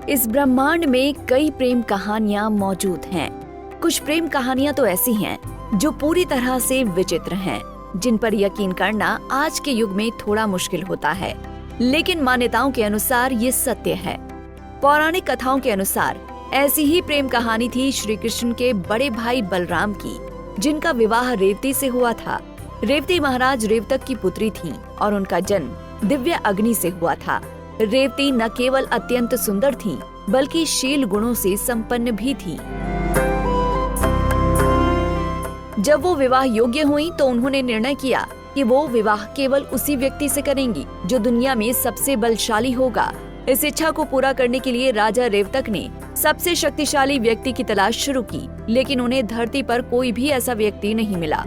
इस ब्रह्मांड में कई प्रेम कहानियां मौजूद हैं। कुछ प्रेम कहानियां तो ऐसी हैं जो पूरी तरह से विचित्र हैं, जिन पर यकीन करना आज के युग में थोड़ा मुश्किल होता है, लेकिन मान्यताओं के अनुसार ये सत्य है। पौराणिक कथाओं के अनुसार ऐसी ही प्रेम कहानी थी श्री कृष्ण के बड़े भाई बलराम की, जिनका विवाह रेवती से हुआ था। रेवती महाराज रेवतक की पुत्री थीं और उनका जन्म दिव्य अग्नि से हुआ था। रेवती न केवल अत्यंत सुंदर थीं, बल्कि शील गुणों से संपन्न भी थीं। जब वो विवाह योग्य हुईं, तो उन्होंने निर्णय किया कि वो विवाह केवल उसी व्यक्ति से करेंगी जो दुनिया में सबसे बलशाली होगा। इस इच्छा को पूरा करने के लिए राजा रेवतक ने सबसे शक्तिशाली व्यक्ति की तलाश शुरू की, लेकिन उन्हें धरती पर कोई भी ऐसा व्यक्ति नहीं मिला।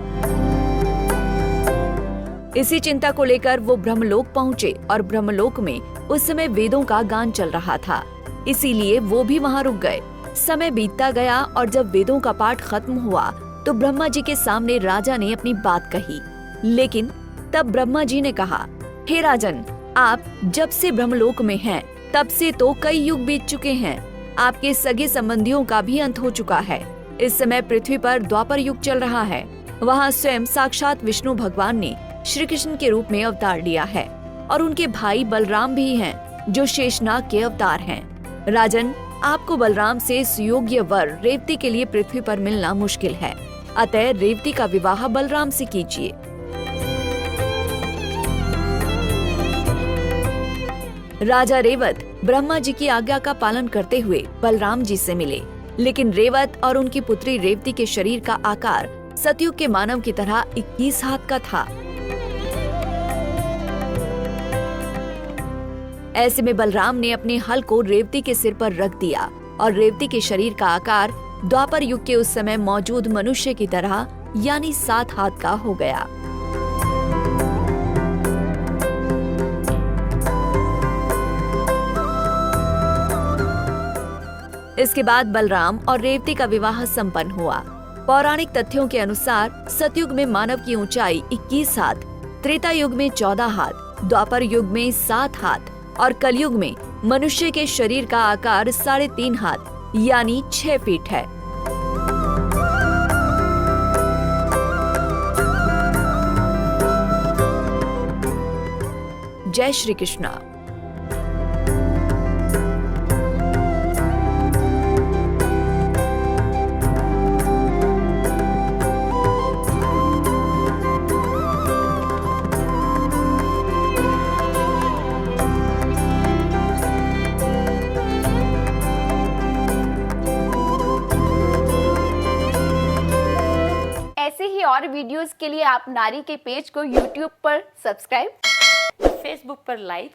इसी चिंता को लेकर वो ब्रह्मलोक पहुँचे और ब्रह्मलोक में उस समय वेदों का गान चल रहा था, इसीलिए वो भी वहाँ रुक गए। समय बीतता गया और जब वेदों का पाठ खत्म हुआ तो ब्रह्मा जी के सामने राजा ने अपनी बात कही। लेकिन तब ब्रह्मा जी ने कहा, हे राजन, आप जब से ब्रह्मलोक में हैं, तब से तो कई युग बीत चुके हैं। आपके सगे संबंधियों का भी अंत हो चुका है। इस समय पृथ्वी पर द्वापर युग चल रहा है। वहाँ स्वयं साक्षात विष्णु भगवान ने श्री कृष्ण के रूप में अवतार लिया है और उनके भाई बलराम भी हैं, जो शेषनाग के अवतार हैं। राजन, आपको बलराम से सुयोग्य वर रेवती के लिए पृथ्वी पर मिलना मुश्किल है, अतः रेवती का विवाह बलराम से कीजिए। राजा रेवत ब्रह्मा जी की आज्ञा का पालन करते हुए बलराम जी से मिले, लेकिन रेवत और उनकी पुत्री रेवती के शरीर का आकार सतयुग के मानव की तरह 21 हाथ का था। ऐसे में बलराम ने अपने हल को रेवती के सिर पर रख दिया और रेवती के शरीर का आकार द्वापर युग के उस समय मौजूद मनुष्य की तरह यानी 7 हाथ का हो गया। इसके बाद बलराम और रेवती का विवाह संपन्न हुआ। पौराणिक तथ्यों के अनुसार सतयुग में मानव की ऊंचाई 21 हाथ, त्रेता युग में 14 हाथ, द्वापर युग में 7 हाथ और कलयुग में मनुष्य के शरीर का आकार 3.5 हाथ यानी 6 फीट है। जय श्री कृष्ण। ऐसे ही और वीडियोस के लिए आप नारी के पेज को YouTube पर सब्सक्राइब, फेसबुक पर लाइक